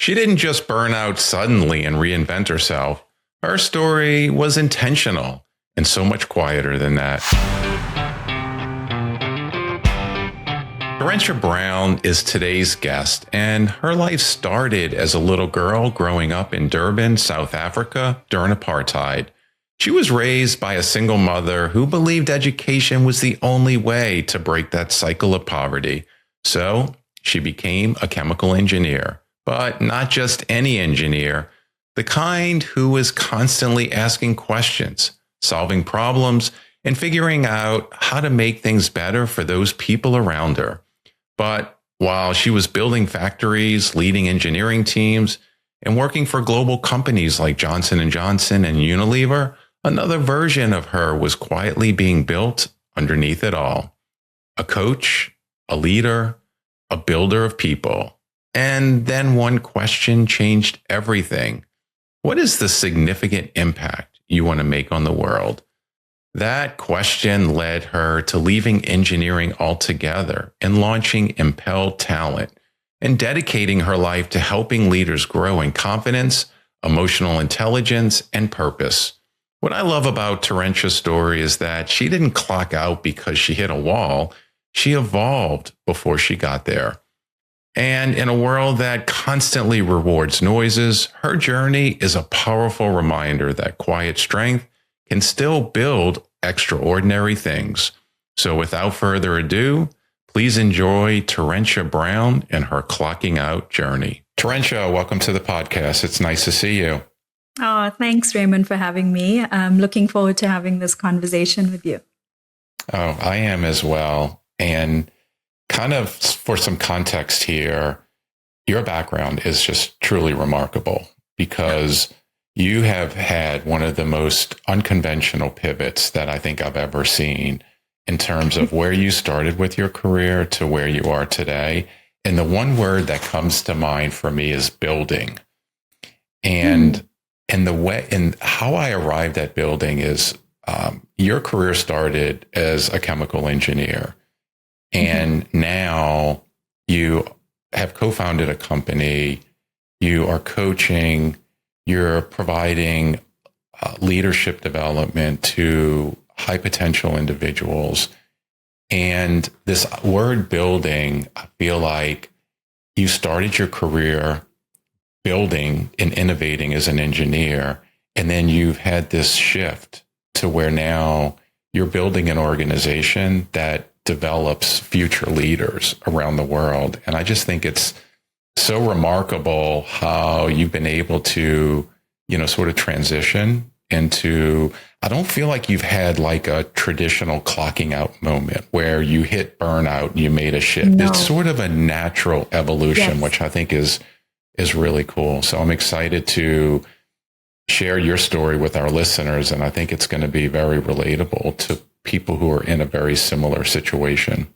She didn't just burn out suddenly and reinvent herself. Her story was intentional and so much quieter than that. Terentia Browne is today's guest, and her life started as a little girl growing up in Durban, South Africa during apartheid. She was raised by a single mother who believed education was the only way to break that cycle of poverty. So she became a chemical engineer, but not just any engineer, the kind who was constantly asking questions, solving problems, and figuring out how to make things better for those people around her. But while she was building factories, leading engineering teams, and working for global companies like Johnson & Johnson and Unilever, another version of her was quietly being built underneath it all. A coach, a leader, a builder of people. And then one question changed everything. What is the significant impact you want to make on the world? That question led her to leaving engineering altogether and launching Impel Talent and dedicating her life to helping leaders grow in confidence, emotional intelligence, and purpose. What I love about Terentia's story is that she didn't clock out because she hit a wall. She evolved before she got there. And in a world that constantly rewards noises, her journey is a powerful reminder that quiet strength can still build extraordinary things. So without further ado, please enjoy Terentia Browne and her clocking out journey. Terentia, welcome to the podcast. It's nice to see you. Oh, thanks, Raymond, for having me. I'm looking forward to having this conversation with you. Oh, I am as well. And kind of for some context here, your background is just truly remarkable because you have had one of the most unconventional pivots that I think I've ever seen in terms of where you started with your career to where you are today. And the one word that comes to mind for me is building. And the way and how I arrived at building is your career started as a chemical engineer. And now you have co-founded a company, you are coaching, you're providing leadership development to high potential individuals. And this word building, I feel like you started your career building and innovating as an engineer, and then you've had this shift to where now you're building an organization that develops future leaders around the world. And I just think it's so remarkable how you've been able to, sort of transition into, I don't feel like you've had like a traditional clocking out moment where you hit burnout and you made a shift. No. It's sort of a natural evolution, Yes. which I think is really cool. So I'm excited to share your story with our listeners. And I think it's going to be very relatable to people who are in a very similar situation.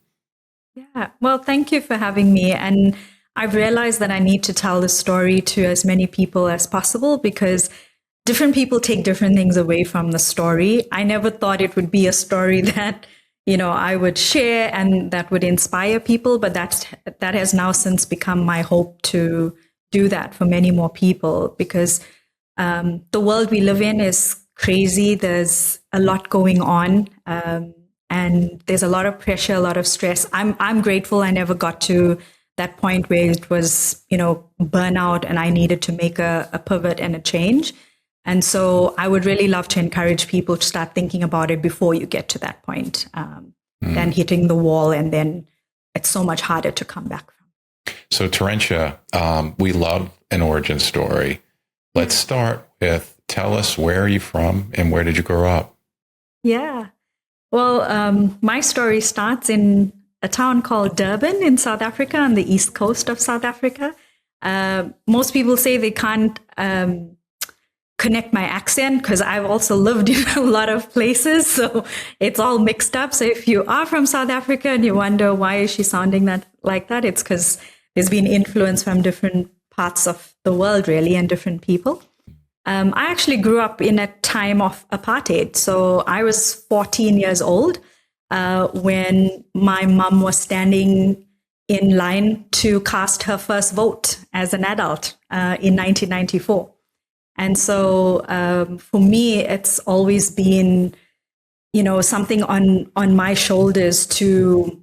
Yeah. Well, thank you for having me. And I've realized that I need to tell the story to as many people as possible because different people take different things away from the story. I never thought it would be a story that, I would share and that would inspire people, but that has now since become my hope to do that for many more people because the world we live in is crazy. There's a lot going on, and there's a lot of pressure, a lot of stress. I'm grateful I never got to that point where it was, burnout and I needed to make a pivot and a change. And so I would really love to encourage people to start thinking about it before you get to that point, than hitting the wall, and then it's so much harder to come back from. So Terentia, we love an origin story. Let's start with, tell us, where are you from and where did you grow up? Yeah. Well, my story starts in a town called Durban in South Africa, on the east coast of South Africa. Most people say they can't connect my accent because I've also lived in a lot of places, so it's all mixed up. So if you are from South Africa and you wonder why is she sounding like that, it's because there's been influence from different parts of the world, really, and different people. I actually grew up in a time of apartheid. So I was 14 years old when my mom was standing in line to cast her first vote as an adult in 1994. And so for me, it's always been, something on my shoulders to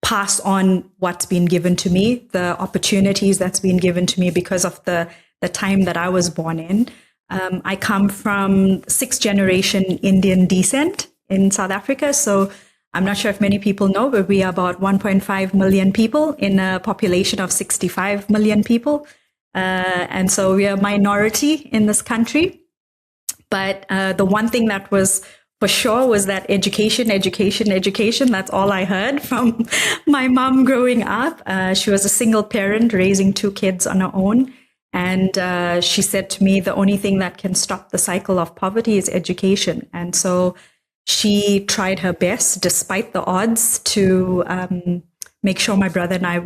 pass on what's been given to me, the opportunities that's been given to me because of the time that I was born in. I come from sixth generation Indian descent in South Africa. So I'm not sure if many people know, but we are about 1.5 million people in a population of 65 million people. And so we are a minority in this country. But the one thing that was for sure was that education. That's all I heard from my mom growing up. She was a single parent raising two kids on her own. And she said to me, the only thing that can stop the cycle of poverty is education. And so she tried her best, despite the odds, to make sure my brother and I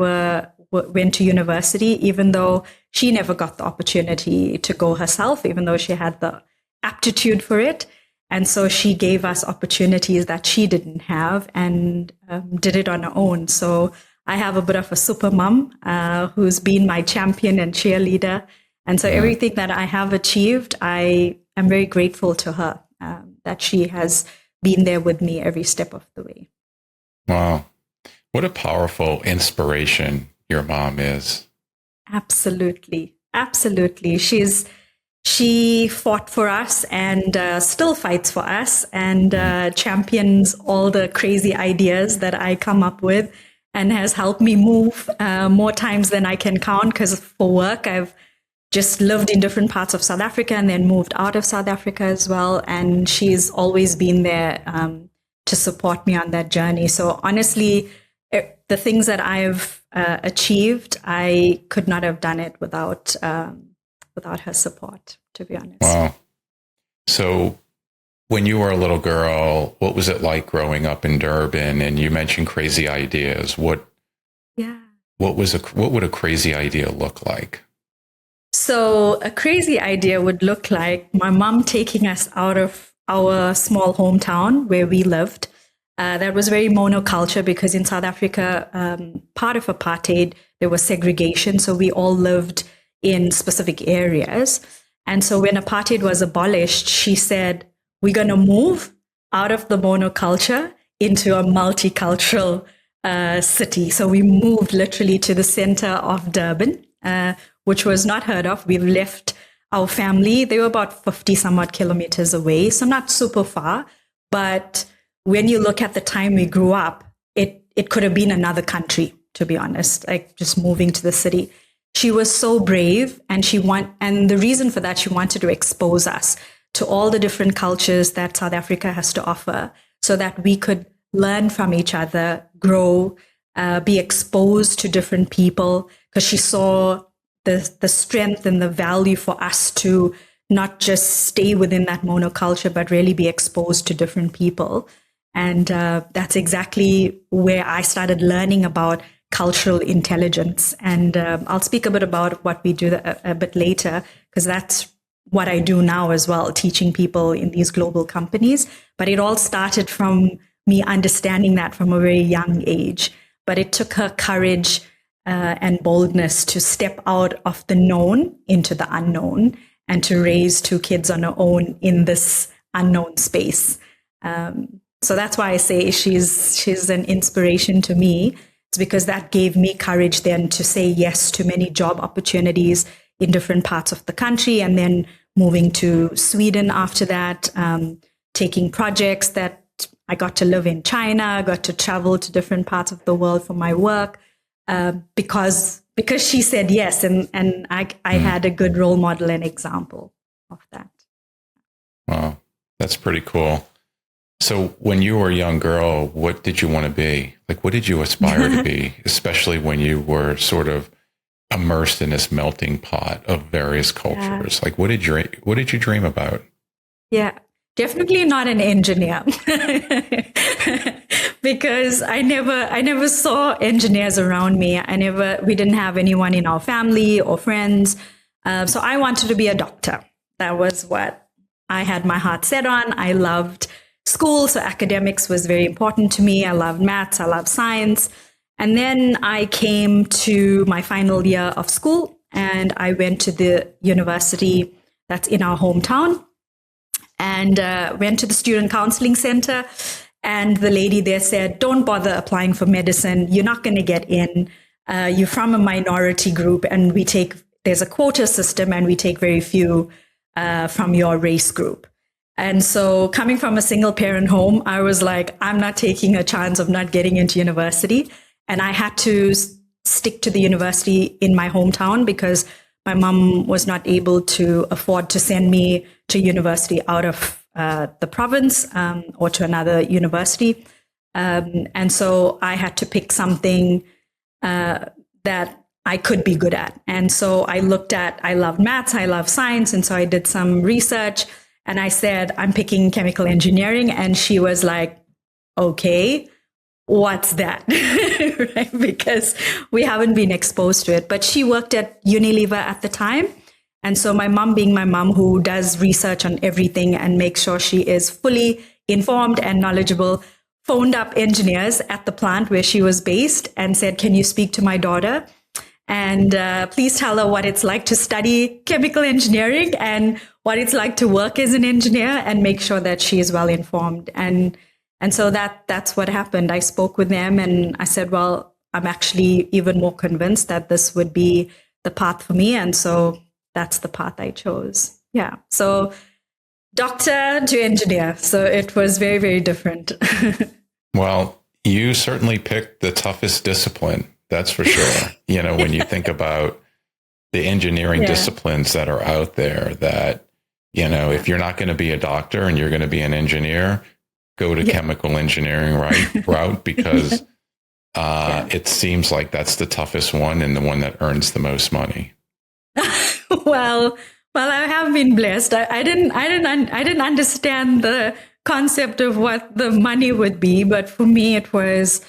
went to university, even though she never got the opportunity to go herself, even though she had the aptitude for it. And so she gave us opportunities that she didn't have and did it on her own. So I have a bit of a super mom who's been my champion and cheerleader. And so everything that I have achieved, I am very grateful to her that she has been there with me every step of the way. Wow. What a powerful inspiration your mom is. Absolutely. She fought for us and still fights for us and champions all the crazy ideas that I come up with, and has helped me move more times than I can count, because for work, I've just lived in different parts of South Africa and then moved out of South Africa as well. And she's always been there to support me on that journey. So honestly, the things that I've achieved, I could not have done it without her support, to be honest. Wow. So when you were a little girl, what was it like growing up in Durban? And you mentioned crazy ideas. What would a crazy idea look like? So a crazy idea would look like my mom taking us out of our small hometown where we lived. That was very monoculture, because in South Africa, part of apartheid, there was segregation. So we all lived in specific areas. And so when apartheid was abolished, she said, we're going to move out of the monoculture into a multicultural city. So we moved literally to the center of Durban, which was not heard of. We've left our family. They were about 50 some odd kilometers away, so not super far. But when you look at the time we grew up, it could have been another country, to be honest, like just moving to the city. She was so brave, and and the reason for that, she wanted to expose us to all the different cultures that South Africa has to offer, so that we could learn from each other, grow, be exposed to different people, because she saw the strength and the value for us to not just stay within that monoculture, but really be exposed to different people. And that's exactly where I started learning about cultural intelligence. And I'll speak a bit about what we do a bit later, because that's what I do now as well, teaching people in these global companies. But it all started from me understanding that from a very young age. But it took her courage and boldness to step out of the known into the unknown, and to raise two kids on her own in this unknown space. So that's why I say she's an inspiration to me. It's because that gave me courage then to say yes to many job opportunities in different parts of the country, and then moving to Sweden after that, taking projects that I got to live in China, got to travel to different parts of the world for my work, because she said yes, and I had a good role model and example of that. Wow, that's pretty cool. So when you were a young girl, what did you want to be? Like, what did you aspire to be, especially when you were sort of immersed in this melting pot of various cultures? Like, what did you dream about? Yeah, definitely not an engineer, because I never saw engineers around me. We didn't have anyone in our family or friends. So I wanted to be a doctor. That was what I had my heart set on. I loved school, so academics was very important to me. I loved maths, I loved science. And then I came to my final year of school and I went to the university that's in our hometown and went to the student counseling center. And the lady there said, don't bother applying for medicine. You're not going to get in. You're from a minority group and there's a quota system and we take very few from your race group. And so coming from a single parent home, I was like, I'm not taking a chance of not getting into university. And I had to stick to the university in my hometown because my mom was not able to afford to send me to university out of the province or to another university. And so I had to pick something that I could be good at. And so I love maths, I love science. And so I did some research and I said, I'm picking chemical engineering. And she was like, okay, what's that? Right? Because we haven't been exposed to it. But she worked at Unilever at the time. And so my mom, being my mom who does research on everything and makes sure she is fully informed and knowledgeable, phoned up engineers at the plant where she was based and said, can you speak to my daughter? And please tell her what it's like to study chemical engineering and what it's like to work as an engineer and make sure that she is well informed. And so that's what happened. I spoke with them and I said, well, I'm actually even more convinced that this would be the path for me. And so that's the path I chose. Yeah. So doctor to engineer. So it was very, very different. Well, you certainly picked the toughest discipline. That's for sure. When you think about the engineering disciplines that are out there that, if you're not going to be a doctor and you're going to be an engineer, go to chemical engineering route because it seems like that's the toughest one and the one that earns the most money. Well, I have been blessed. I didn't understand the concept of what the money would be, but for me, it was.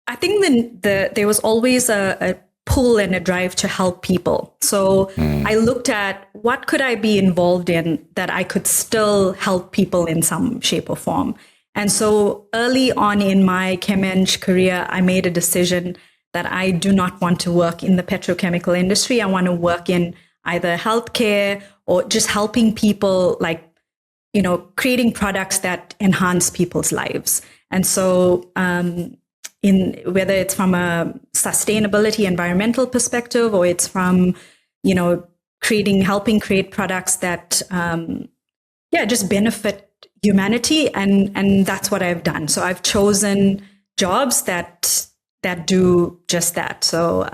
I think there was always a pull and a drive to help people. So I looked at what could I be involved in that I could still help people in some shape or form. And so early on in my chem-eng career, I made a decision that I do not want to work in the petrochemical industry. I want to work in either healthcare or just helping people, like, creating products that enhance people's lives. And so in whether it's from a sustainability, environmental perspective, or it's from, helping create products that, just benefit humanity. And that's what I've done. So I've chosen jobs that do just that. So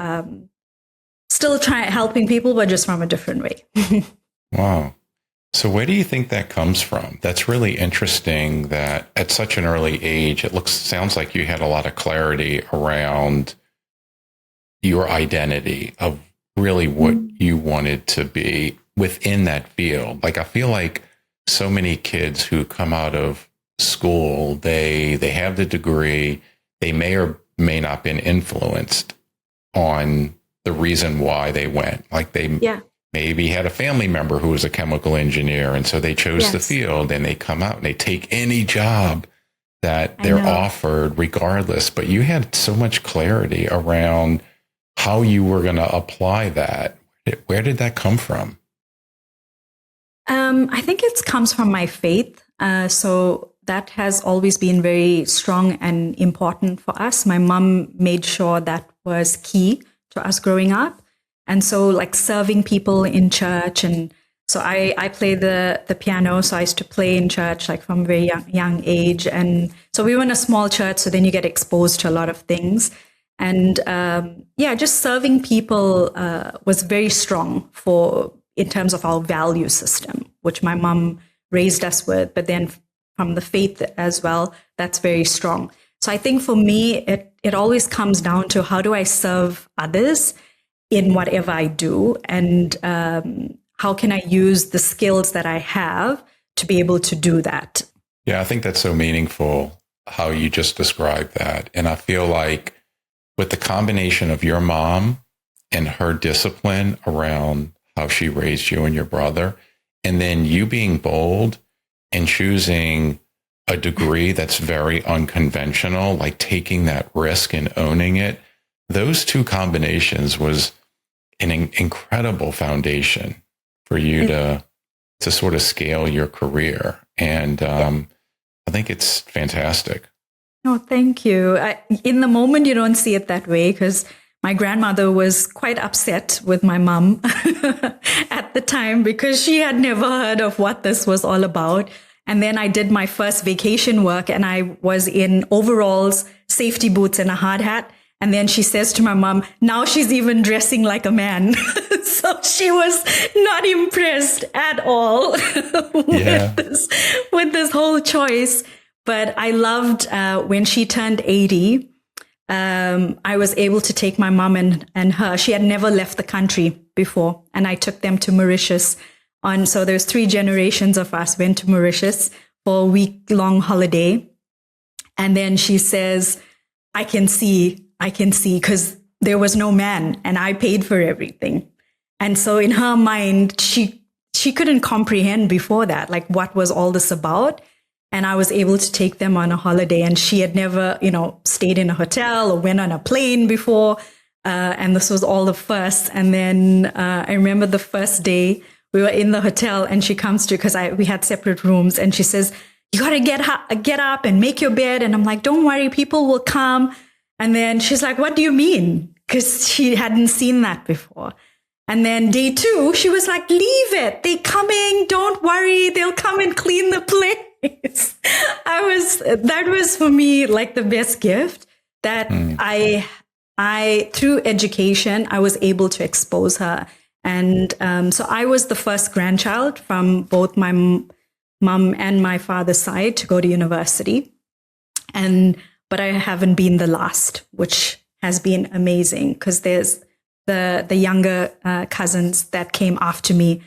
still helping people, but just from a different way. Wow. So where do you think that comes from? That's really interesting that at such an early age, sounds like you had a lot of clarity around your identity of really what you wanted to be within that field. Like, I feel like so many kids who come out of school, they have the degree, they may or may not been influenced on the reason why they went. Like maybe had a family member who was a chemical engineer. And so they chose the field and they come out and they take any job that they're offered regardless. But you had so much clarity around how you were going to apply that. Where did that come from? I think it comes from my faith. So that has always been very strong and important for us. My mom made sure that was key to us growing up. And so, like, serving people in church. And so I play the piano. So I used to play in church, like, from a very young age. And so we were in a small church. So then you get exposed to a lot of things. And just serving people was very strong in terms of our value system, which my mom raised us with. But then from the faith as well, that's very strong. So I think for me, it always comes down to how do I serve others in whatever I do, and how can I use the skills that I have to be able to do that? Yeah, I think that's so meaningful how you just described that. And I feel like with the combination of your mom and her discipline around how she raised you and your brother, and then you being bold and choosing a degree that's very unconventional, like taking that risk and owning it. Those two combinations was an incredible foundation for you to sort of scale your career. And I think it's fantastic. Oh, thank you. In the moment, you don't see it that way because my grandmother was quite upset with my mom at the time because she had never heard of what this was all about. And then I did my first vacation work and I was in overalls, safety boots, and a hard hat. And then she says to my mom, now she's even dressing like a man. So she was not impressed at all with this whole choice. But I loved when she turned 80, I was able to take my mom and her. She had never left the country before. And I took them to Mauritius. So there's 3 generations of us went to Mauritius for a week-long holiday. And then she says, I can see, because there was no man and I paid for everything. And so in her mind, she couldn't comprehend before that, like what was all this about. And I was able to take them on a holiday, and she had never, stayed in a hotel or went on a plane before. And this was all the first. And then I remember the first day we were in the hotel and she comes to, because we had separate rooms, and she says, you got to get up and make your bed. And I'm like, don't worry, people will come. And then she's like, what do you mean? Because she hadn't seen that before. And then day 2, she was like, leave it. They're coming. Don't worry. They'll come and clean the place. That was for me like the best gift that I through education, I was able to expose her. And so I was the first grandchild from both my mom and my father's side to go to university. But I haven't been the last, which has been amazing because there's the younger cousins that came after me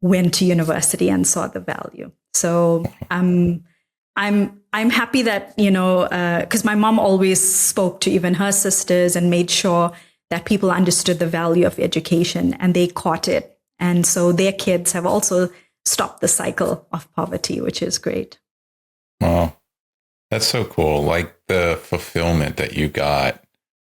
went to university and saw the value. So I'm happy that, because my mom always spoke to even her sisters and made sure that people understood the value of education and they caught it. And so their kids have also stopped the cycle of poverty, which is great. Wow. That's so cool. Like the fulfillment that you got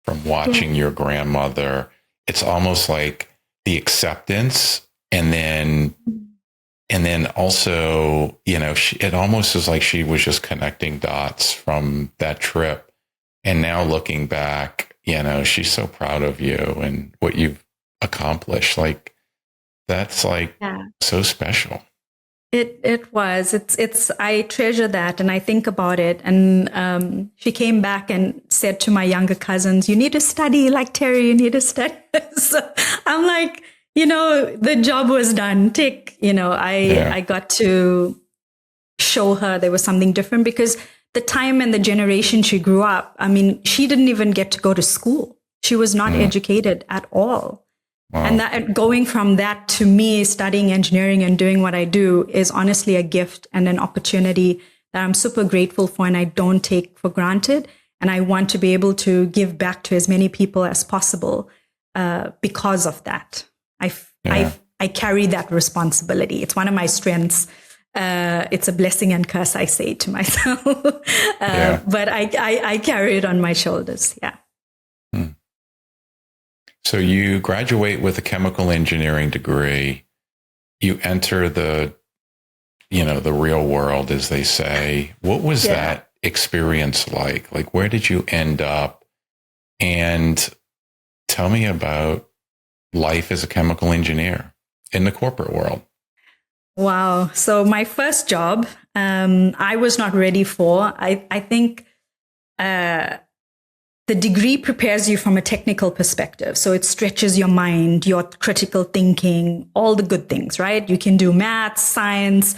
from watching your grandmother, it's almost like the acceptance. And then also, it almost is like she was just connecting dots from that trip. And now looking back, she's so proud of you and what you've accomplished. Like, that's so special. It was. I treasure that and I think about it. And she came back and said to my younger cousins, you need to study like Terry, you need to study. So I'm like, the job was done. I got to show her there was something different because the time and the generation she grew up, I mean, she didn't even get to go to school. She was not educated at all. Wow. And that going from that to me studying engineering and doing what I do is honestly a gift and an opportunity that I'm super grateful for and I don't take for granted. And I want to be able to give back to as many people as possible because of that. I carry that responsibility. It's one of my strengths. It's a blessing and curse, I say to myself. But I carry it on my shoulders. Yeah. So you graduate with a chemical engineering degree. You enter the real world, as they say. What was that experience like? Like, where did you end up? And tell me about life as a chemical engineer in the corporate world. Wow. So my first job, I was not ready for. I think the degree prepares you from a technical perspective. So it stretches your mind, your critical thinking, all the good things, right? You can do math, science,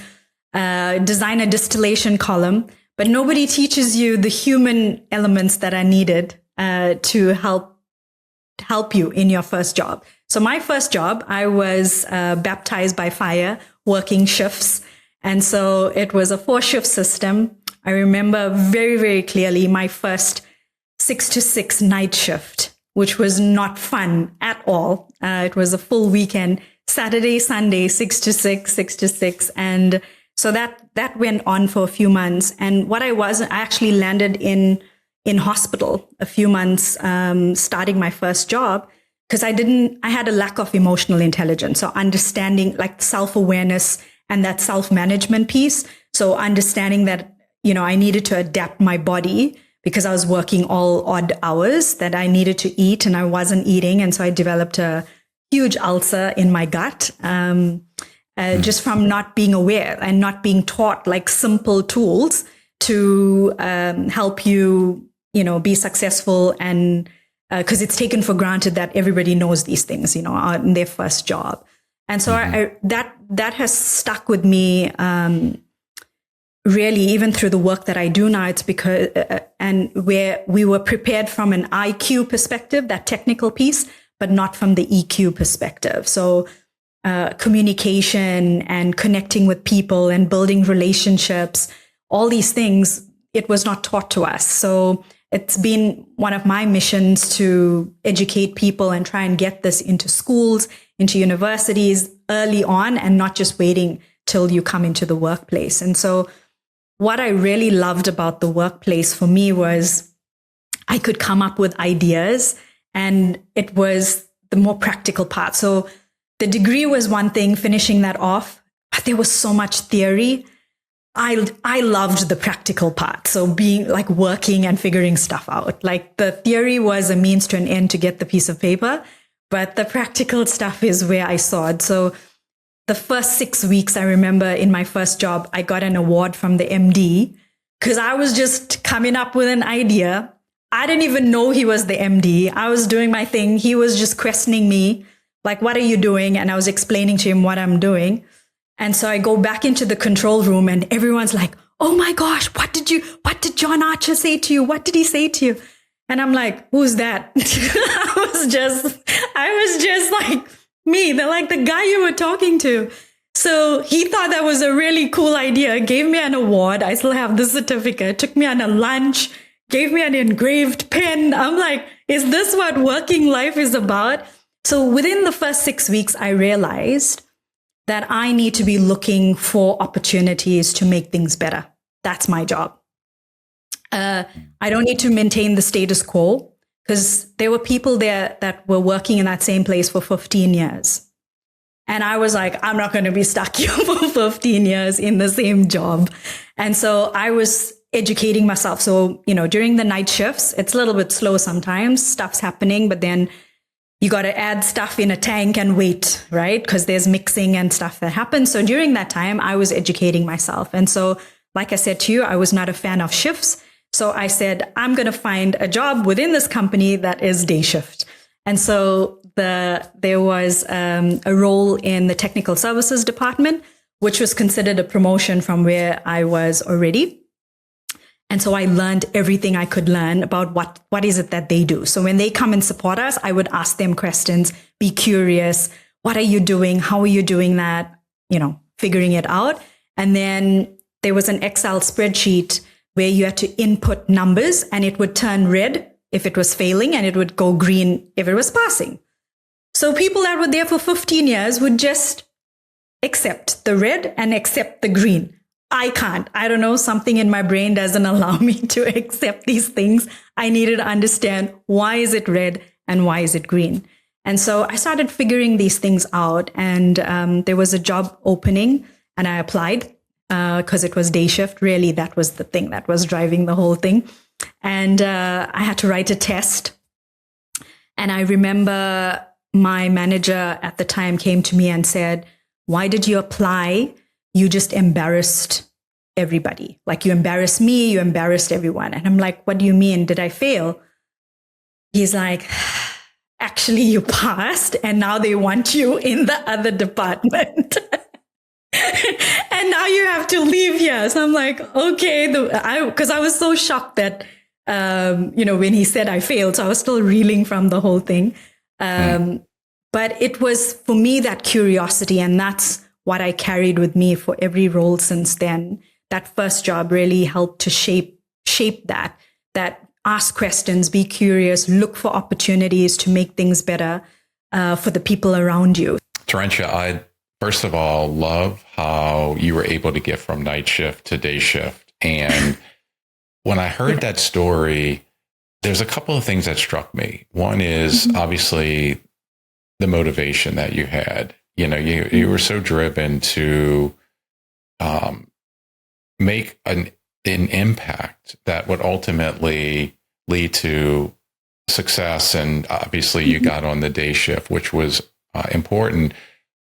design a distillation column, but nobody teaches you the human elements that are needed to help you in your first job. So my first job, I was baptized by fire, working shifts. And so it was a 4-shift system. I remember very, very clearly my first 6 to 6 night shift, which was not fun at all. It was a full weekend, Saturday, Sunday, 6 to 6, 6 to 6. And So that went on for a few months. And what I actually landed in hospital a few months, starting my first job, because I had a lack of emotional intelligence. So understanding like self-awareness and that self-management piece. So understanding that, I needed to adapt my body because I was working all odd hours, that I needed to eat and I wasn't eating. And so I developed a huge ulcer in my gut, just from not being aware and not being taught like simple tools to help you, be successful. And because it's taken for granted that everybody knows these things, in their first job. And so that has stuck with me, really, even through the work that I do now. It's because, and where we were prepared from an IQ perspective, that technical piece, but not from the EQ perspective. So communication and connecting with people and building relationships, all these things, it was not taught to us. So it's been one of my missions to educate people and try and get this into schools, into universities early on, and not just waiting till you come into the workplace. And so what I really loved about the workplace for me was I could come up with ideas, and it was the more practical part. So the degree was one thing, finishing that off, but there was so much theory. I loved the practical part. So being like working and figuring stuff out. Like the theory was a means to an end to get the piece of paper, but the practical stuff is where I saw it. So the first 6 weeks, I remember in my first job, I got an award from the MD because I was just coming up with an idea. I didn't even know he was the MD. I was doing my thing. He was just questioning me, like, what are you doing? And I was explaining to him what I'm doing. And so I go back into the control room and everyone's like, oh my gosh, what did John Archer say to you? What did he say to you? And I'm like, who's that? I was just like, me. They're like, the guy you were talking to. So he thought that was a really cool idea, gave me an award. I still have the certificate, took me on a lunch, gave me an engraved pen. I'm like, is this what working life is about? So within the first 6 weeks, I realized that I need to be looking for opportunities to make things better. That's my job. I don't need to maintain the status quo because there were people there that were working in that same place for 15 years. And I was like, I'm not going to be stuck here for 15 years in the same job. And so I was educating myself. So, during the night shifts, it's a little bit slow sometimes, stuff's happening, but then you got to add stuff in a tank and wait, right? Because there's mixing and stuff that happens. So during that time, I was educating myself. And so, like I said to you, I was not a fan of shifts. So I said, I'm going to find a job within this company that is day shift. And so there was a role in the technical services department, which was considered a promotion from where I was already. And so I learned everything I could learn about what is it that they do. So when they come and support us, I would ask them questions, be curious. What are you doing? How are you doing that? Figuring it out. And then there was an Excel spreadsheet where you had to input numbers and it would turn red if it was failing and it would go green if it was passing. So people that were there for 15 years would just accept the red and accept the green. I can't. I don't know. Something in my brain doesn't allow me to accept these things. I needed to understand, why is it red and why is it green? And so I started figuring these things out. And there was a job opening and I applied because it was day shift. Really, that was the thing that was driving the whole thing. And I had to write a test. And I remember my manager at the time came to me and said, why did you apply? You just embarrassed everybody. Like, you embarrassed me, you embarrassed everyone. And I'm like, what do you mean? Did I fail? He's like, actually, you passed and now they want you in the other department. And now you have to leave here. So I'm like, okay, because I was so shocked that, when he said I failed, so I was still reeling from the whole thing. But it was, for me, that curiosity, and that's what I carried with me for every role since then. That first job really helped to shape that ask questions, be curious, look for opportunities to make things better for the people around you. Terentia, I first of all, love how you were able to get from night shift to day shift. And when I heard that story, there's a couple of things that struck me. One is obviously the motivation that you had. You know, you were so driven to make an impact that would ultimately lead to success. And obviously you got on the day shift, which was important.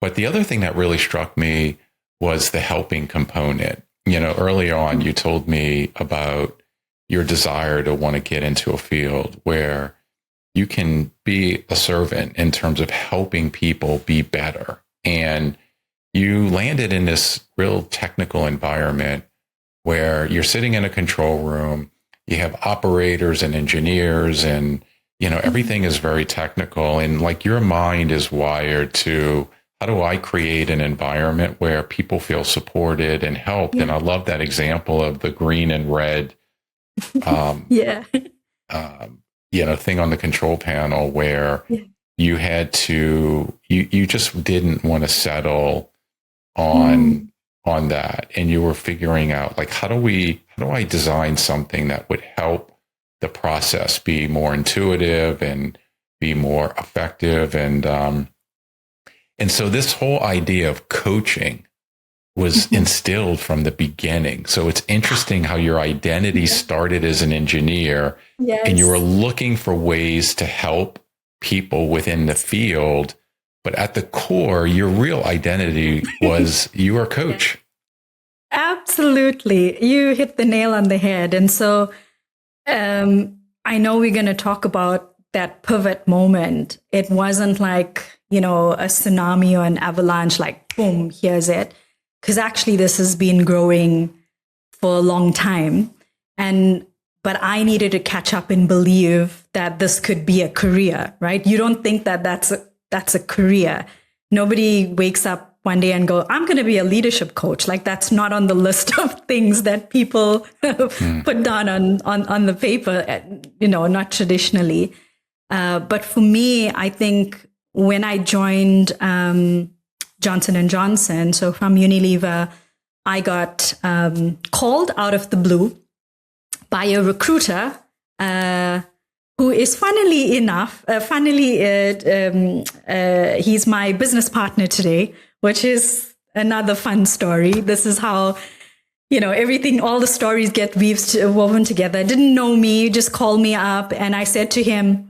But the other thing that really struck me was the helping component. You know, early on, you told me about your desire to want to get into a field where you can be a servant in terms of helping people be better. And you landed in this real technical environment where you're sitting in a control room, you have operators and engineers, and, you know, everything is very technical. And like your mind is wired to, how do I create an environment where people feel supported and helped? Yeah. And I love that example of the green and red, you know, thing on the control panel where you had to, you just didn't want to settle on that. And you were figuring out, like, how do I design something that would help the process be more intuitive and be more effective? And so this whole idea of coaching was instilled from the beginning. So it's interesting how your identity started as an engineer, and you were looking for ways to help people within the field. But at the core, your real identity was you were a coach. Absolutely. You hit the nail on the head. And so I know we're going to talk about that pivot moment. It wasn't like, you know, a tsunami or an avalanche, like, boom, here's it. Because actually this has been growing for a long time. But I needed to catch up and believe that this could be a career, right? You don't think that that's a career. Nobody wakes up one day and go, I'm going to be a leadership coach. Like, that's not on the list of things that people put down on the paper, you know, not traditionally. But for me, I think when I joined Johnson & Johnson, so from Unilever, I got called out of the blue by a recruiter who is funnily enough, he's my business partner today, which is another fun story. This is how, you know, everything, all the stories get woven together. Didn't know me, just called me up. And I said to him,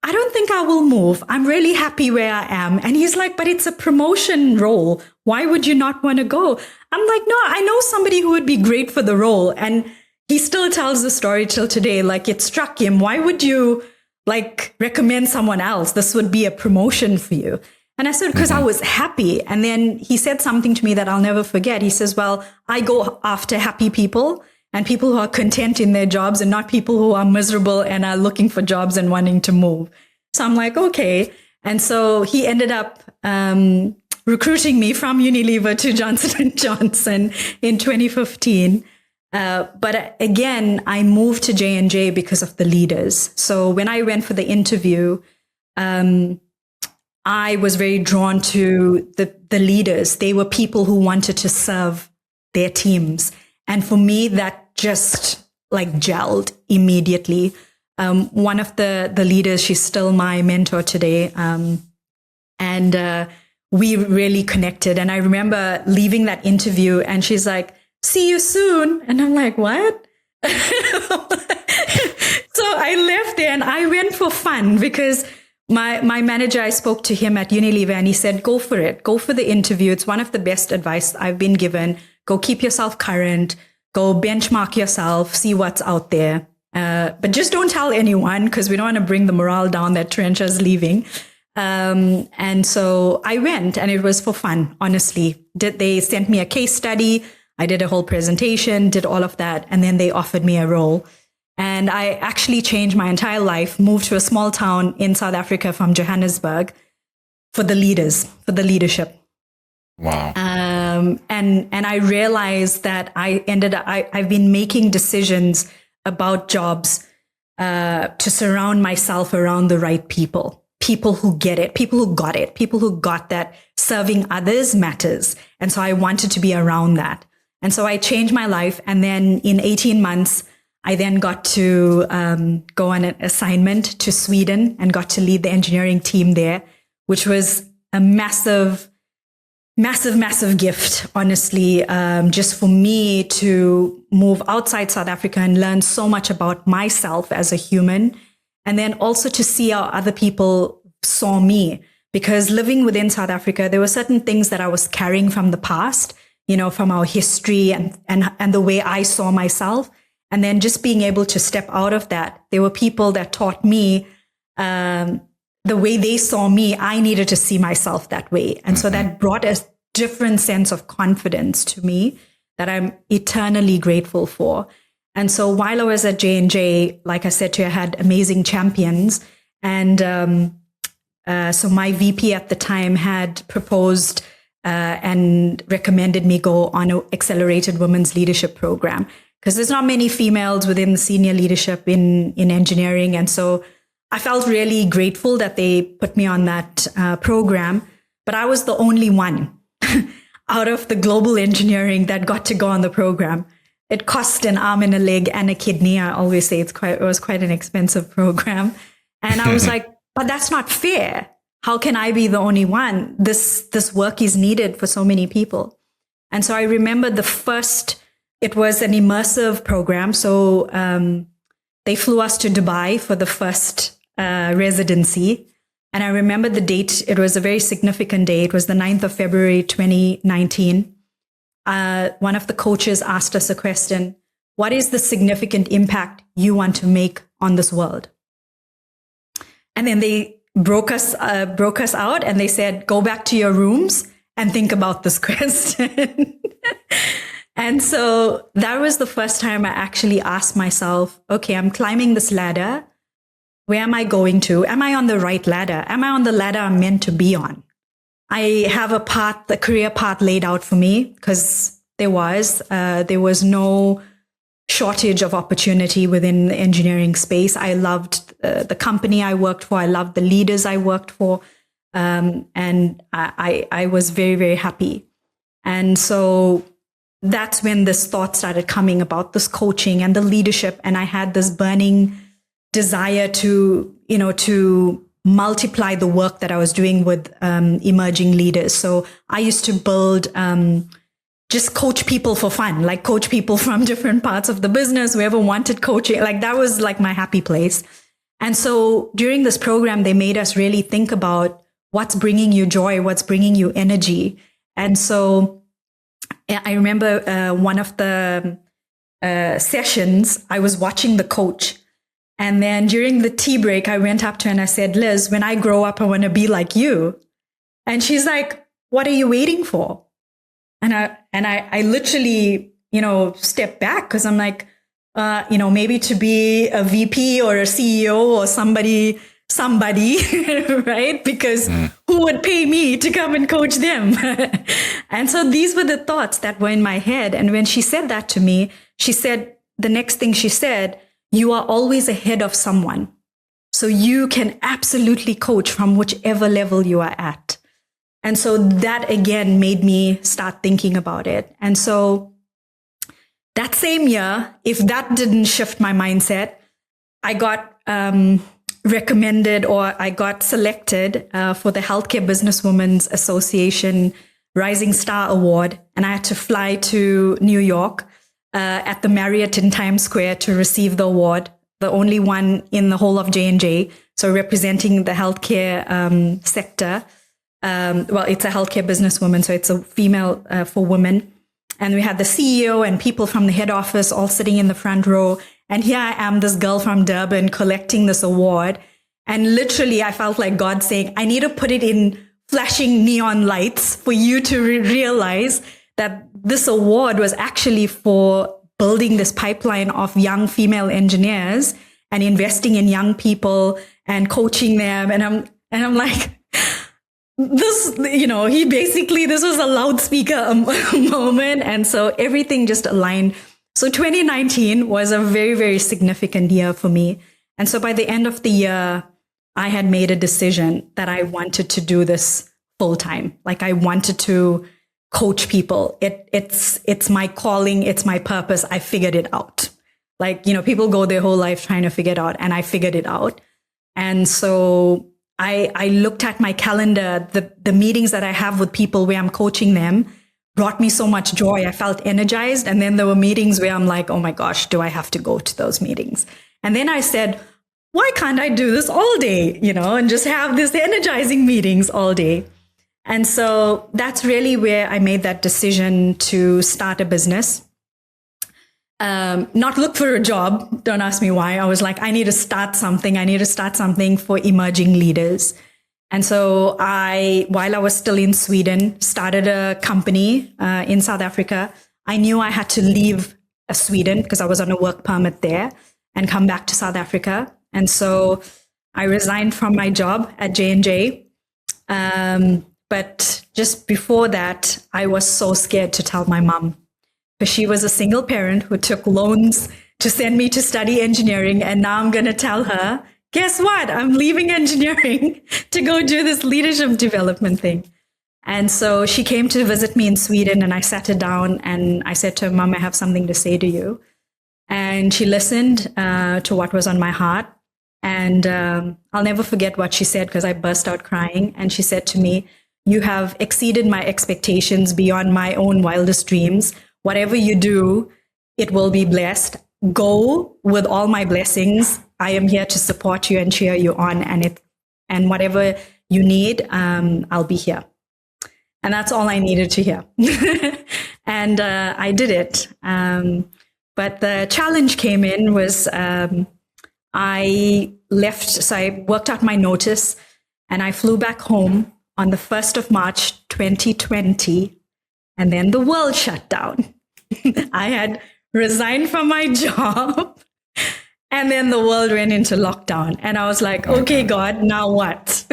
I don't think I will move. I'm really happy where I am. And he's like, but it's a promotion role. Why would you not want to go? I'm like, no, I know somebody who would be great for the role. And he still tells the story till today. Like, it struck him. Why would you like recommend someone else? This would be a promotion for you. And I said, because I was happy. And then he said something to me that I'll never forget. He says, well, I go after happy people and people who are content in their jobs and not people who are miserable and are looking for jobs and wanting to move. So I'm like, okay. And so he ended up recruiting me from Unilever to Johnson & Johnson in 2015. But again, I moved to J&J because of the leaders. So when I went for the interview, I was very drawn to the leaders. They were people who wanted to serve their teams. And for me, that just like gelled immediately. One of the leaders, she's still my mentor today. And we really connected. And I remember leaving that interview and she's like, see you soon. And I'm like, what? So I left there and I went for fun because my manager, I spoke to him at Unilever and he said, go for it. Go for the interview. It's one of the best advice I've been given. Go keep yourself current. Go benchmark yourself. See what's out there. But just don't tell anyone because we don't want to bring the morale down that Terentia's leaving. And so I went and it was for fun, honestly. They sent me a case study. I did a whole presentation, did all of that. And then they offered me a role. And I actually changed my entire life, moved to a small town in South Africa from Johannesburg for the leaders, for the leadership. Wow. And I realized that I've been making decisions about jobs to surround myself around the right people. people who get it, people who got it, people who got that serving others matters. And so I wanted to be around that. And so I changed my life. And then in 18 months, I then got to go on an assignment to Sweden and got to lead the engineering team there, which was a massive gift, honestly, just for me to move outside South Africa and learn so much about myself as a human. And then also to see how other people saw me, because living within South Africa, there were certain things that I was carrying from the past, from our history and the way I saw myself. And then just being able to step out of that, there were people that taught me the way they saw me, I needed to see myself that way. And so that brought a different sense of confidence to me that I'm eternally grateful for. And so while I was at J&J, like I said to you, I had amazing champions. And so my VP at the time had proposed and recommended me go on an accelerated women's leadership program, because there's not many females within the senior leadership in engineering. And so I felt really grateful that they put me on that program. But I was the only one out of the global engineering that got to go on the program. It cost an arm and a leg and a kidney. I always say it was quite an expensive program. And I was like, but that's not fair. How can I be the only one? This work is needed for so many people. And so I remember it was an immersive program. So they flew us to Dubai for the first residency. And I remember the date. It was a very significant day. It was the 9th of February, 2019. One of the coaches asked us a question: what is the significant impact you want to make on this world? And then they broke us out and they said, go back to your rooms and think about this question. And so that was the first time I actually asked myself, okay, I'm climbing this ladder. Where am I going to? Am I on the right ladder? Am I on the ladder I'm meant to be on? I have the career path laid out for me, because there was no shortage of opportunity within the engineering space. I loved the company I worked for. I loved the leaders I worked for. And I was very, very happy. And so that's when this thought started coming about this coaching and the leadership. And I had this burning desire to multiply the work that I was doing with emerging leaders. So I used to build, just coach people for fun, like coach people from different parts of the business, whoever wanted coaching. Like that was like my happy place. And so during this program, they made us really think about what's bringing you joy, what's bringing you energy. And so I remember one of the sessions, I was watching the coach. And then during the tea break, I went up to her and I said, Liz, when I grow up, I want to be like you. And she's like, what are you waiting for? And I literally, stepped back, because I'm like, maybe to be a VP or a CEO or somebody, right? Because who would pay me to come and coach them? And so these were the thoughts that were in my head. And when she said that to me, she said, the next thing she said, you are always ahead of someone. So you can absolutely coach from whichever level you are at. And so that again made me start thinking about it. And so that same year, if that didn't shift my mindset, I got recommended, or I got selected for the Healthcare Businesswoman's Association Rising Star Award. And I had to fly to New York at the Marriott in Times Square to receive the award, the only one in the whole of J&J. So representing the healthcare sector. Well, it's a healthcare businesswoman, so it's a female for women. And we had the CEO and people from the head office all sitting in the front row. And here I am, this girl from Durban, collecting this award. And literally, I felt like God saying, I need to put it in flashing neon lights for you to realize that this award was actually for building this pipeline of young female engineers and investing in young people and coaching them. And I'm like, this, this was a loudspeaker moment. And so everything just aligned. So 2019 was a very, very significant year for me. And so by the end of the year, I had made a decision that I wanted to do this full time. Like I wanted to coach people. It's my calling. It's my purpose. I figured it out. Like, people go their whole life trying to figure it out, and I figured it out. And so I looked at my calendar, the meetings that I have with people where I'm coaching them brought me so much joy. I felt energized. And then there were meetings where I'm like, oh my gosh, do I have to go to those meetings? And then I said, why can't I do this all day, and just have this energizing meetings all day? And so that's really where I made that decision to start a business. Not look for a job. Don't ask me why. I was like, I need to start something. I need to start something for emerging leaders. And so while I was still in Sweden, started a company in South Africa. I knew I had to leave Sweden because I was on a work permit there and come back to South Africa. And so I resigned from my job at J&J. But just before that, I was so scared to tell my mom, because she was a single parent who took loans to send me to study engineering. And now I'm going to tell her, guess what? I'm leaving engineering to go do this leadership development thing. And so she came to visit me in Sweden, and I sat her down and I said to her, Mom, I have something to say to you. And she listened to what was on my heart. And I'll never forget what she said, because I burst out crying. And she said to me, you have exceeded my expectations beyond my own wildest dreams. Whatever you do, it will be blessed. Go with all my blessings. I am here to support you and cheer you on. And whatever you need, I'll be here. And that's all I needed to hear. And I did it. But the challenge came in was I left. So I worked out my notice and I flew back home on the 1st of March, 2020. And then the world shut down. I had resigned from my job. And then the world went into lockdown. And I was like, okay, God, now what?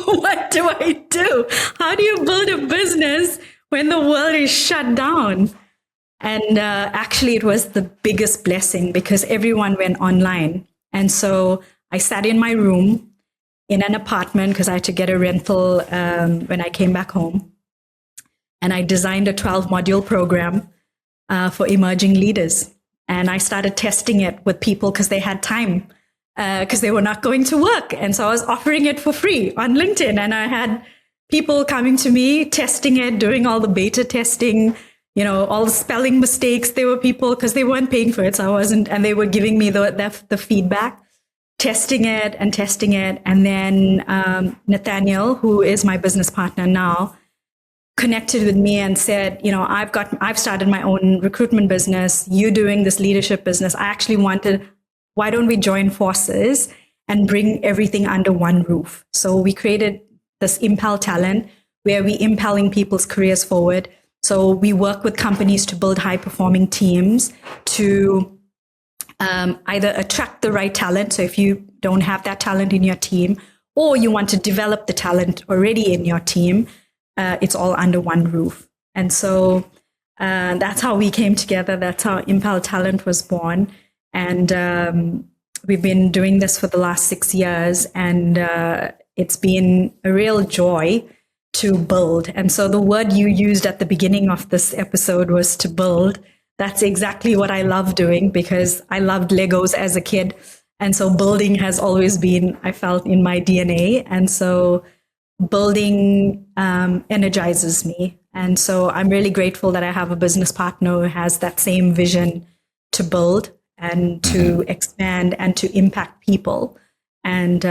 What do I do? How do you build a business when the world is shut down? And actually, it was the biggest blessing, because everyone went online. And so I sat in my room in an apartment, because I had to get a rental when I came back home. And I designed a 12-module program for emerging leaders. And I started testing it with people because they had time, because they were not going to work. And so I was offering it for free on LinkedIn. And I had people coming to me, testing it, doing all the beta testing, all the spelling mistakes. There were people, because they weren't paying for it, so I wasn't, and they were giving me the feedback, testing it. And then Nathaniel, who is my business partner now, connected with me and said, I've started my own recruitment business. You doing this leadership business. I actually wanted, why don't we join forces and bring everything under one roof? So we created this Impel Talent, where we impelling people's careers forward. So we work with companies to build high performing teams to either attract the right talent. So if you don't have that talent in your team, or you want to develop the talent already in your team, it's all under one roof. And so that's how we came together. That's how Impel Talent was born. And we've been doing this for the last 6 years. And it's been a real joy to build. And so the word you used at the beginning of this episode was to build. That's exactly what I love doing, because I loved Legos as a kid. And so building has always been, I felt, in my DNA. And so building energizes me. And so I'm really grateful that I have a business partner who has that same vision to build and to expand and to impact people. And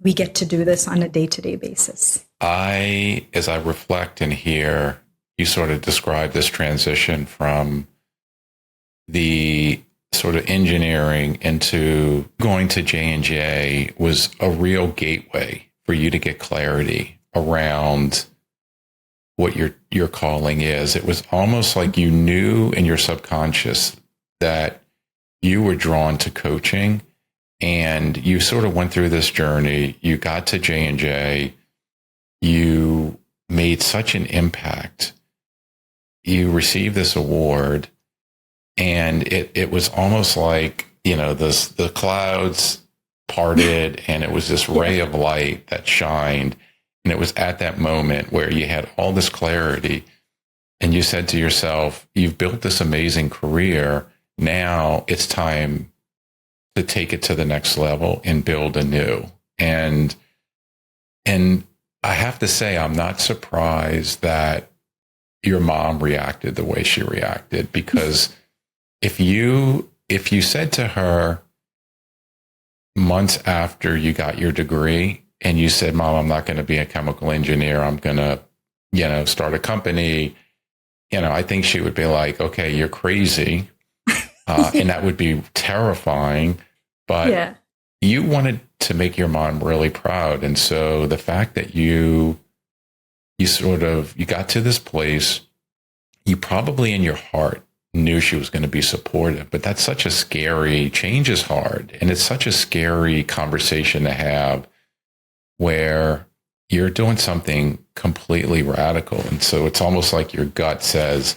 we get to do this on a day-to-day basis. As I reflect and hear, you sort of describe this transition from the sort of engineering into going to J&J was a real gateway for you to get clarity around what your calling is. It was almost like you knew in your subconscious that you were drawn to coaching, and you sort of went through this journey. You got to J&J. You made such an impact. You received this award, and it was almost like, the clouds parted, and it was this ray of light that shined. And it was at that moment where you had all this clarity, and you said to yourself, you've built this amazing career. Now it's time to take it to the next level and build anew. And I have to say, I'm not surprised that your mom reacted the way she reacted, because if you said to her months after you got your degree and you said, Mom, I'm not going to be a chemical engineer, I'm going to, start a company, I think she would be like, okay, you're crazy. And that would be terrifying. But you wanted to make your mom really proud. And so the fact that you got to this place, you probably in your heart knew she was going to be supportive, but that's such a scary, change is hard. And it's such a scary conversation to have where you're doing something completely radical. And so it's almost like your gut says,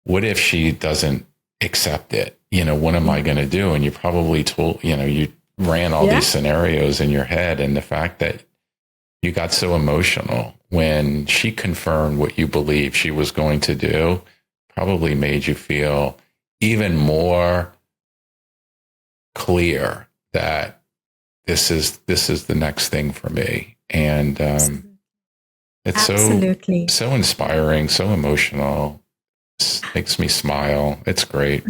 what if she doesn't accept it? What am I going to do? And you probably told, you ran all these scenarios in your head. And the fact that you got so emotional when she confirmed what you believed she was going to do probably made you feel even more clear that this is the next thing for me. And it's so inspiring, so emotional. It makes me smile. It's great.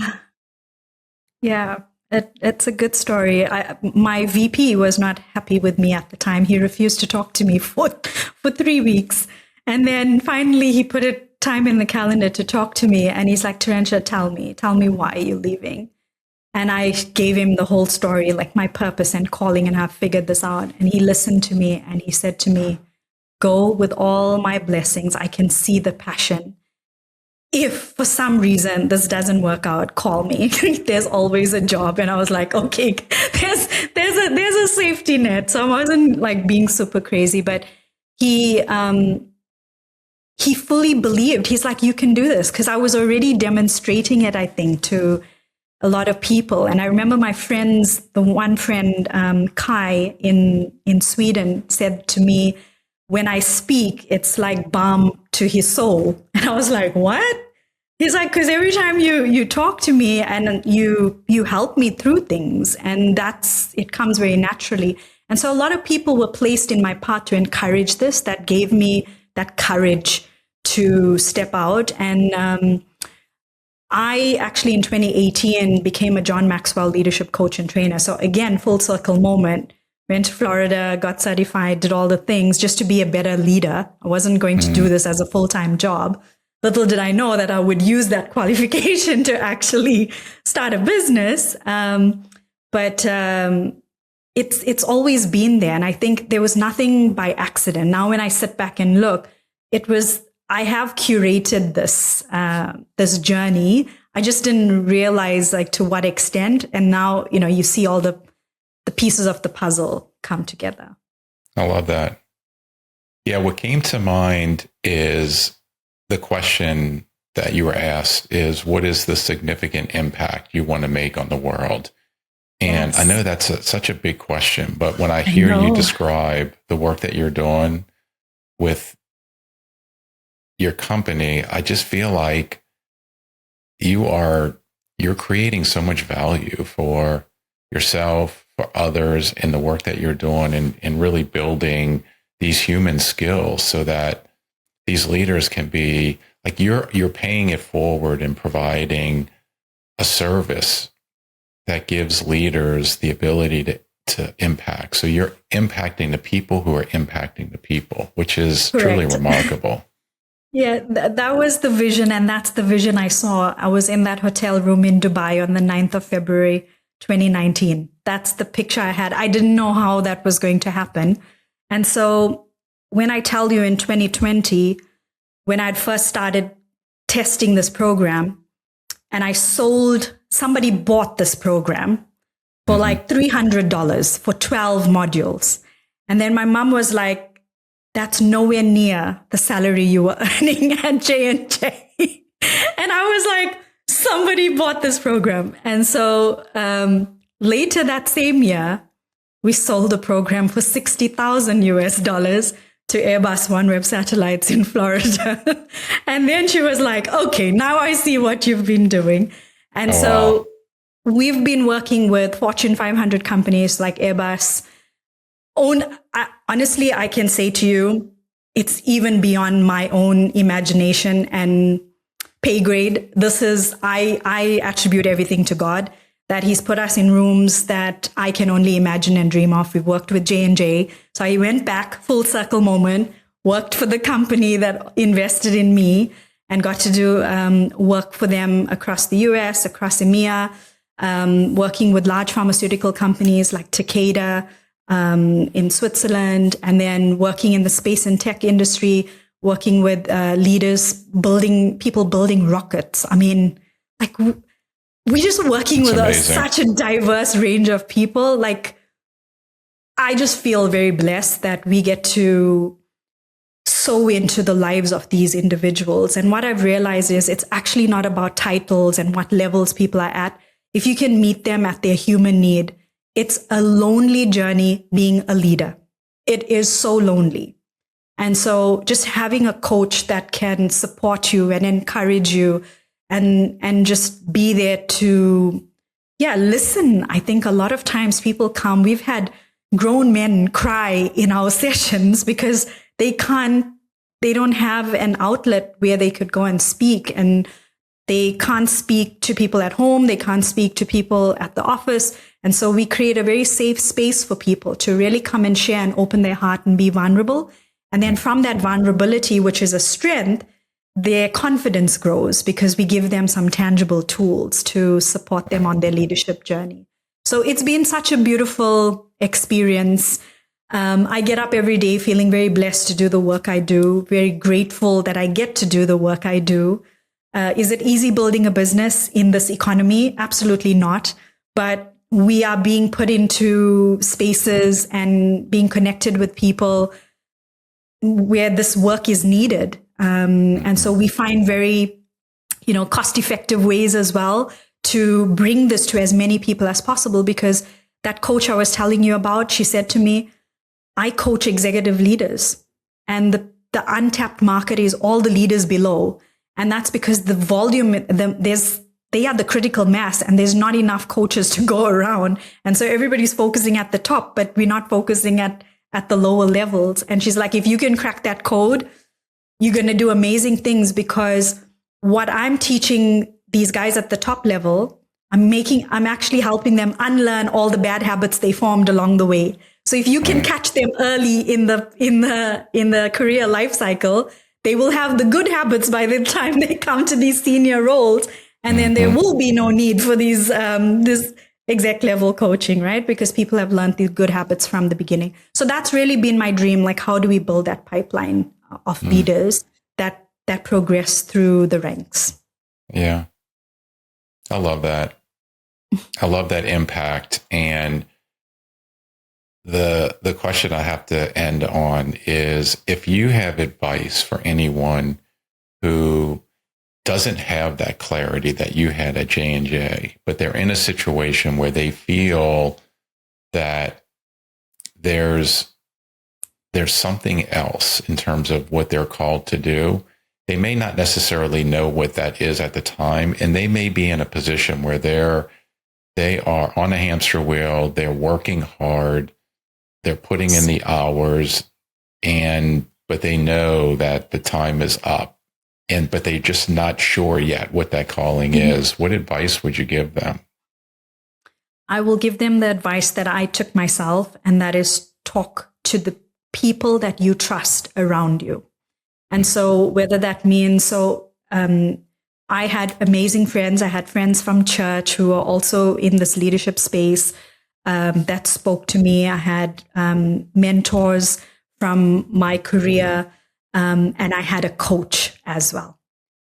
Yeah, it's a good story. My VP was not happy with me at the time. He refused to talk to me for 3 weeks. And then finally he put a time in the calendar to talk to me. And he's like, Terentia, tell me why you're leaving. And I gave him the whole story, like my purpose and calling, and how I figured this out. And he listened to me and he said to me, go with all my blessings. I can see the passion. If for some reason this doesn't work out, call me. There's always a job. And I was like, okay, there's a safety net. So I wasn't like being super crazy, but he fully believed. He's like, you can do this. Because I was already demonstrating it, I think, to a lot of people. And I remember my friends, the one friend, Kai in Sweden, said to me, when I speak, it's like balm to his soul. And I was like, what? He's like, because every time you talk to me and you help me through things, and it comes very naturally. And so a lot of people were placed in my path to encourage this, that gave me that courage to step out. And I actually in 2018 became a John Maxwell leadership coach and trainer. So again, full circle moment. Went to Florida, got certified, did all the things just to be a better leader. I wasn't going to do this as a full-time job. Little did I know that I would use that qualification to actually start a business. But it's always been there. And I think there was nothing by accident. Now, when I sit back and look, I have curated this journey. I just didn't realize like to what extent. And now, you see all the pieces of the puzzle come together. I love that. Yeah, what came to mind is the question that you were asked is, what is the significant impact you want to make on the world? And yes. I know that's such a big question, but when I hear you describe the work that you're doing with your company, I just feel like you're creating so much value for yourself, for others, in the work that you're doing, and really building these human skills so that these leaders can be like, you're paying it forward and providing a service that gives leaders the ability to impact. So you're impacting the people who are impacting the people, which is Correct. Truly remarkable. Yeah, that was the vision. And that's the vision I saw. I was in that hotel room in Dubai on the 9th of February, 2019. That's the picture I had. I didn't know how that was going to happen. And so when I tell you in 2020, when I'd first started testing this program, and somebody bought this program for like $300 for 12 modules. And then my mom was like, that's nowhere near the salary you were earning at J&J. And I was like, somebody bought this program. And so later that same year, we sold a program for 60,000 US dollars to Airbus OneWeb satellites in Florida. And then she was like, okay, now I see what you've been doing. And Wow. we've been working with Fortune 500 companies like Airbus. Honestly, I can say to you, it's even beyond my own imagination and pay grade. I attribute everything to God, that he's put us in rooms that I can only imagine and dream of. We've worked with J&J. So I went back, full circle moment, worked for the company that invested in me and got to do work for them across the US, across EMEA, working with large pharmaceutical companies like Takeda in Switzerland, and then working in the space and tech industry, working with leaders, people building rockets. I mean, like, we're just working with such a diverse range of people. Like, I just feel very blessed that we get to sow into the lives of these individuals. And what I've realized is it's actually not about titles and what levels people are at. If you can meet them at their human need, it's a lonely journey being a leader. It is so lonely. And so just having a coach that can support you and encourage you and just be there to, listen. I think a lot of times people come, we've had grown men cry in our sessions because they don't have an outlet where they could go and speak, and they can't speak to people at home. They can't speak to people at the office. And so we create a very safe space for people to really come and share and open their heart and be vulnerable. And then from that vulnerability, which is a strength, their confidence grows because we give them some tangible tools to support them on their leadership journey. So it's been such a beautiful experience. I get up every day feeling very blessed to do the work I do, very grateful that I get to do the work I do. Is it easy building a business in this economy? Absolutely not. But we are being put into spaces and being connected with people where this work is needed. And so we find very, cost-effective ways as well to bring this to as many people as possible, because that coach I was telling you about, she said to me, I coach executive leaders, and the untapped market is all the leaders below. And that's because the volume, they are the critical mass, and there's not enough coaches to go around. And so everybody's focusing at the top, but we're not focusing at the lower levels. And she's like, if you can crack that code, you're going to do amazing things, because what I'm teaching these guys at the top level, I'm actually helping them unlearn all the bad habits they formed along the way. So if you can catch them early in the career life cycle, they will have the good habits by the time they come to these senior roles. And then there will be no need for this exec level coaching, right? Because people have learned these good habits from the beginning. So that's really been my dream. Like, how do we build that pipeline of leaders that progress through the ranks? Yeah. I love that. I love that impact. And the question I have to end on is, if you have advice for anyone who doesn't have that clarity that you had at J&J, but they're in a situation where they feel that there's something else in terms of what they're called to do. They may not necessarily know what that is at the time, and they may be in a position where they are on a hamster wheel, they're working hard, they're putting in the hours, but they know that the time is up, but they're just not sure yet what that calling is. What advice would you give them? I will give them the advice that I took myself, and that is talk to the people that you trust around you. And so whether that means, I had amazing friends. I had friends from church who are also in this leadership space that spoke to me. I had mentors from my career, and I had a coach as well.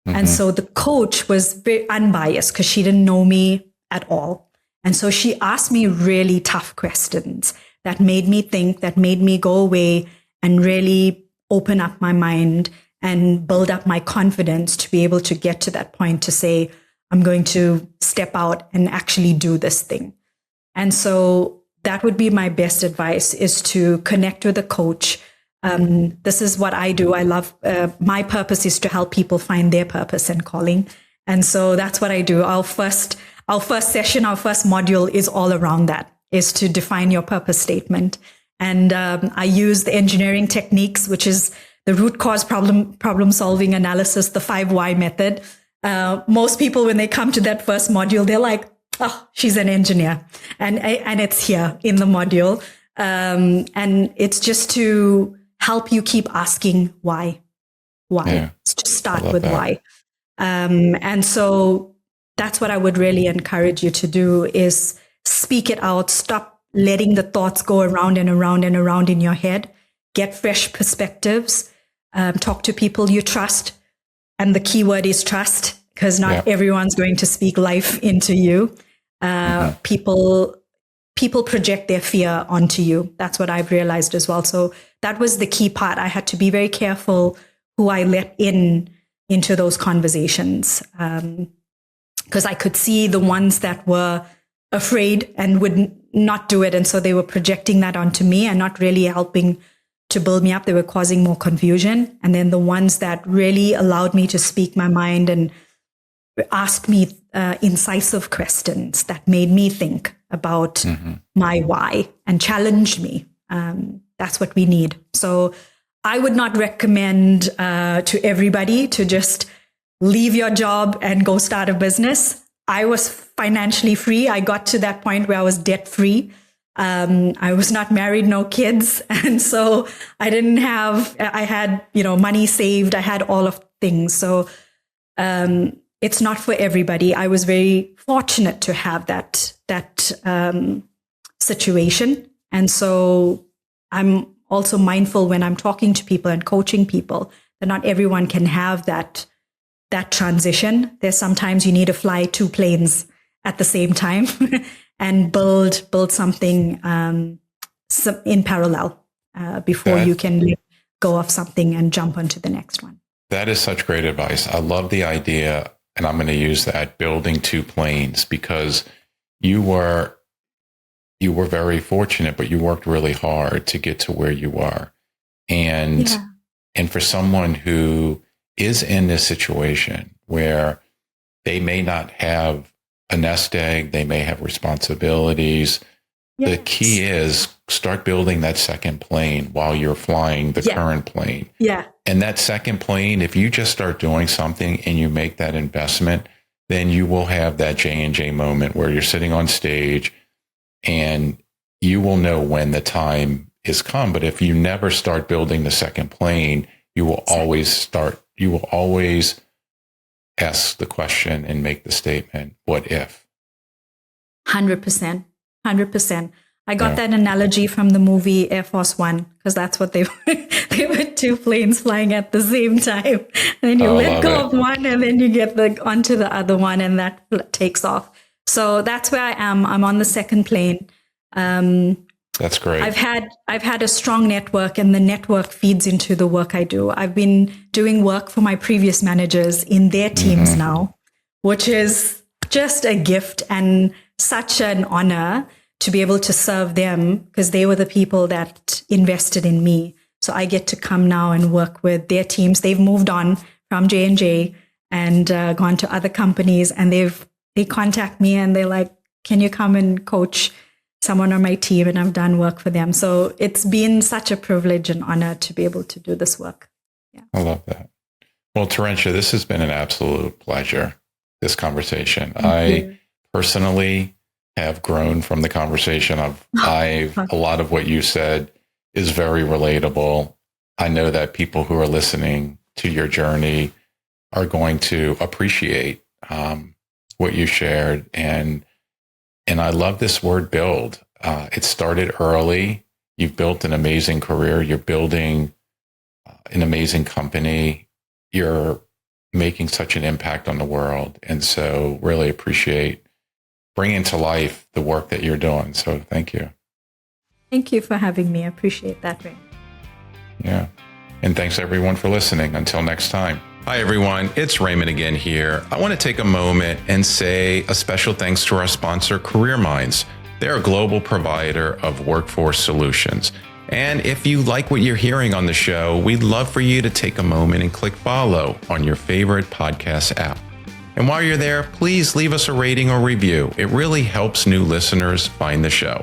And so the coach was very unbiased because she didn't know me at all. And so she asked me really tough questions that made me think, that made me go away and really open up my mind and build up my confidence to be able to get to that point to say, I'm going to step out and actually do this thing. And so that would be my best advice, is to connect with a coach. This is what I do. I love, my purpose is to help people find their purpose and calling. And so that's what I do. Our first session, our first module is all around that, is to define your purpose statement. And I use the engineering techniques, which is the root cause problem solving analysis, the 5 why method. Most people, when they come to that first module, they're like, oh, she's an engineer. And it's here in the module. And it's just to help you keep asking why. Yeah. Just start with that. Why. And so that's what I would really encourage you to do, is speak it out. Stop letting the thoughts go around and around and around in your head. Get fresh perspectives. Talk to people you trust. And the key word is trust, because not everyone's going to speak life into you. People project their fear onto you. That's what I've realized as well. So that was the key part. I had to be very careful who I let into those conversations, because I could see the ones that were afraid and would not do it. And so they were projecting that onto me and not really helping to build me up. They were causing more confusion. And then the ones that really allowed me to speak my mind and asked me incisive questions that made me think about my why and challenged me. That's what we need. So I would not recommend to everybody to just leave your job and go start a business. I was financially free. I got to that point where I was debt free. I was not married, no kids. And so I had, money saved. I had all of things. So it's not for everybody. I was very fortunate to have that situation. And so I'm also mindful when I'm talking to people and coaching people that not everyone can have that transition. There's sometimes you need to fly 2 planes at the same time and build something in parallel before you can let go of something and jump onto the next one. That is such great advice. I love the idea, and I'm going to use that, building 2 planes, because you were very fortunate, but you worked really hard to get to where you are. And for someone who is in this situation where they may not have a nest egg, they may have responsibilities. Yes. The key is start building that second plane while you're flying the current plane. Yeah. And that second plane, if you just start doing something and you make that investment, then you will have that J&J moment where you're sitting on stage and you will know when the time is come. But if you never start building the second plane, you will always ask the question and make the statement, what if? 100%. I got that analogy from the movie Air Force One, because that's what they were. They were 2 planes flying at the same time. And then you let go of one and then you get onto the other one and that takes off. So that's where I am. I'm on the second plane. That's great. I've had a strong network, and the network feeds into the work I do. I've been doing work for my previous managers in their teams now, which is just a gift and such an honor to be able to serve them, because they were the people that invested in me. So I get to come now and work with their teams. They've moved on from J&J and gone to other companies, and they contact me and they're like, can you come and coach someone on my team? And I've done work for them. So it's been such a privilege and honor to be able to do this work. Yeah. I love that. Well, Terentia, this has been an absolute pleasure, this conversation. I personally have grown from the conversation. A lot of what you said is very relatable. I know that people who are listening to your journey are going to appreciate what you shared. And I love this word, build. It started early. You've built an amazing career. You're building an amazing company. You're making such an impact on the world. And so really appreciate bringing to life the work that you're doing. So thank you. Thank you for having me. I appreciate that, Ray. Yeah. And thanks everyone for listening. Until next time. Hi, everyone. It's Raymond again here. I want to take a moment and say a special thanks to our sponsor, Career Minds. They're a global provider of workforce solutions. And if you like what you're hearing on the show, we'd love for you to take a moment and click follow on your favorite podcast app. And while you're there, please leave us a rating or review. It really helps new listeners find the show.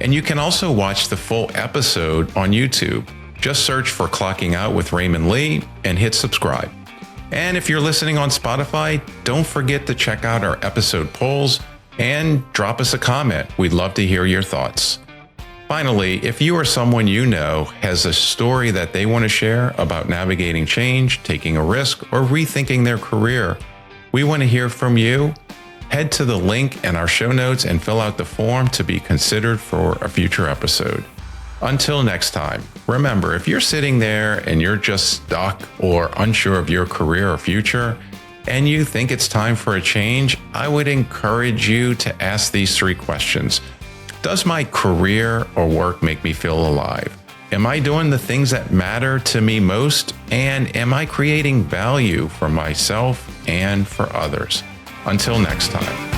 And you can also watch the full episode on YouTube. Just search for Clocking Out with Raymond Lee and hit subscribe. And if you're listening on Spotify, don't forget to check out our episode polls and drop us a comment. We'd love to hear your thoughts. Finally, if you or someone you know has a story that they want to share about navigating change, taking a risk, or rethinking their career, we want to hear from you. Head to the link in our show notes and fill out the form to be considered for a future episode. Until next time, remember, if you're sitting there and you're just stuck or unsure of your career or future, and you think it's time for a change, I would encourage you to ask these 3 questions. Does my career or work make me feel alive? Am I doing the things that matter to me most? And am I creating value for myself and for others? Until next time.